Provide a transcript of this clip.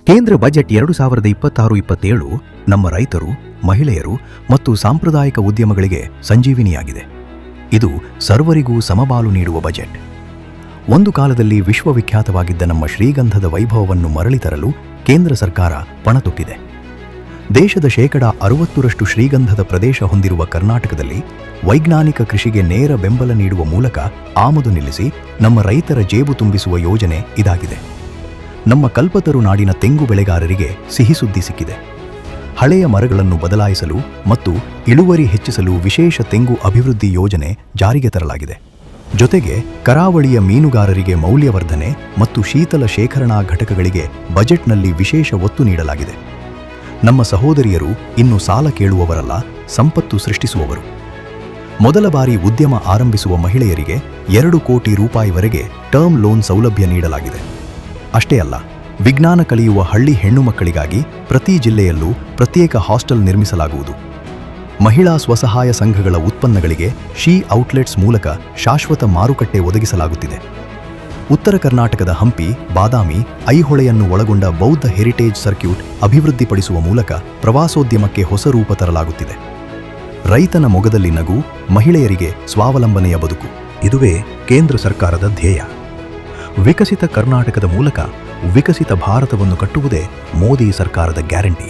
ಕೇಂದ್ರ ಬಜೆಟ್ 2026-27 ನಮ್ಮ ರೈತರು, ಮಹಿಳೆಯರು ಮತ್ತು ಸಾಂಪ್ರದಾಯಿಕ ಉದ್ಯಮಗಳಿಗೆ ಸಂಜೀವಿನಿಯಾಗಿದೆ. ಇದು ಸರ್ವರಿಗೂ ಸಮಬಾಲು ನೀಡುವ ಬಜೆಟ್. ಒಂದು ಕಾಲದಲ್ಲಿ ವಿಶ್ವವಿಖ್ಯಾತವಾಗಿದ್ದ ನಮ್ಮ ಶ್ರೀಗಂಧದ ವೈಭವವನ್ನು ಮರಳಿ ತರಲು ಕೇಂದ್ರ ಸರ್ಕಾರ ಪಣತೊಟ್ಟಿದೆ. ದೇಶದ 60% ಶ್ರೀಗಂಧದ ಪ್ರದೇಶ ಹೊಂದಿರುವ ಕರ್ನಾಟಕದಲ್ಲಿ ವೈಜ್ಞಾನಿಕ ಕೃಷಿಗೆ ನೇರ ಬೆಂಬಲ ನೀಡುವ ಮೂಲಕ ಆಮದು ನಿಲ್ಲಿಸಿ ನಮ್ಮ ರೈತರ ಜೇಬು ತುಂಬಿಸುವ ಯೋಜನೆ ಇದಾಗಿದೆ. ನಮ್ಮ ಕಲ್ಪತರು ನಾಡಿನ ತೆಂಗು ಬೆಳೆಗಾರರಿಗೆ ಸಿಹಿ ಸುದ್ದಿ ಸಿಕ್ಕಿದೆ. ಹಳೆಯ ಮರಗಳನ್ನು ಬದಲಾಯಿಸಲು ಮತ್ತು ಇಳುವರಿ ಹೆಚ್ಚಿಸಲು ವಿಶೇಷ ತೆಂಗು ಅಭಿವೃದ್ಧಿ ಯೋಜನೆ ಜಾರಿಗೆ ತರಲಾಗಿದೆ. ಜೊತೆಗೆ ಕರಾವಳಿಯ ಮೀನುಗಾರರಿಗೆ ಮೌಲ್ಯವರ್ಧನೆ ಮತ್ತು ಶೀತಲ ಶೇಖರಣಾ ಘಟಕಗಳಿಗೆ ಬಜೆಟ್ನಲ್ಲಿ ವಿಶೇಷ ಒತ್ತು ನೀಡಲಾಗಿದೆ. ನಮ್ಮ ಸಹೋದರಿಯರು ಇನ್ನು ಸಾಲ ಕೇಳುವವರಲ್ಲ, ಸಂಪತ್ತು ಸೃಷ್ಟಿಸುವವರು. ಮೊದಲ ಬಾರಿ ಉದ್ಯಮ ಆರಂಭಿಸುವ ಮಹಿಳೆಯರಿಗೆ 2 ಕೋಟಿ ರೂಪಾಯಿವರೆಗೆ ಟರ್ಮ್ ಲೋನ್ ಸೌಲಭ್ಯ ನೀಡಲಾಗಿದೆ. ಅಷ್ಟೇ ಅಲ್ಲ, ವಿಜ್ಞಾನ ಕಲಿಯುವ ಹಳ್ಳಿ ಹೆಣ್ಣು ಮಕ್ಕಳಿಗಾಗಿ ಪ್ರತಿ ಜಿಲ್ಲೆಯಲ್ಲೂ ಪ್ರತ್ಯೇಕ ಹಾಸ್ಟೆಲ್ ನಿರ್ಮಿಸಲಾಗುವುದು. ಮಹಿಳಾ ಸ್ವಸಹಾಯ ಸಂಘಗಳ ಉತ್ಪನ್ನಗಳಿಗೆ ಶೀ ಔಟ್ಲೆಟ್ಸ್ ಮೂಲಕ ಶಾಶ್ವತ ಮಾರುಕಟ್ಟೆ ಒದಗಿಸಲಾಗುತ್ತಿದೆ. ಉತ್ತರ ಕರ್ನಾಟಕದ ಹಂಪಿ, ಬಾದಾಮಿ, ಐಹೊಳೆಯನ್ನು ಒಳಗೊಂಡ ಬೌದ್ಧ ಹೆರಿಟೇಜ್ ಸರ್ಕ್ಯೂಟ್ ಅಭಿವೃದ್ಧಿಪಡಿಸುವ ಮೂಲಕ ಪ್ರವಾಸೋದ್ಯಮಕ್ಕೆ ಹೊಸ ರೂಪ ತರಲಾಗುತ್ತಿದೆ. ರೈತನ ಮೊಗದಲ್ಲಿ ನಗು, ಮಹಿಳೆಯರಿಗೆ ಸ್ವಾವಲಂಬನೆಯ ಬದುಕು. ಇದುವೇ ಕೇಂದ್ರ ಸರ್ಕಾರದ ಧ್ಯೇಯ. ವಿಕಸಿತ ಕರ್ನಾಟಕದ ಮೂಲಕ ವಿಕಸಿತ ಭಾರತವನ್ನು ಕಟ್ಟುವುದೇ ಮೋದಿ ಸರ್ಕಾರದ ಗ್ಯಾರಂಟಿ.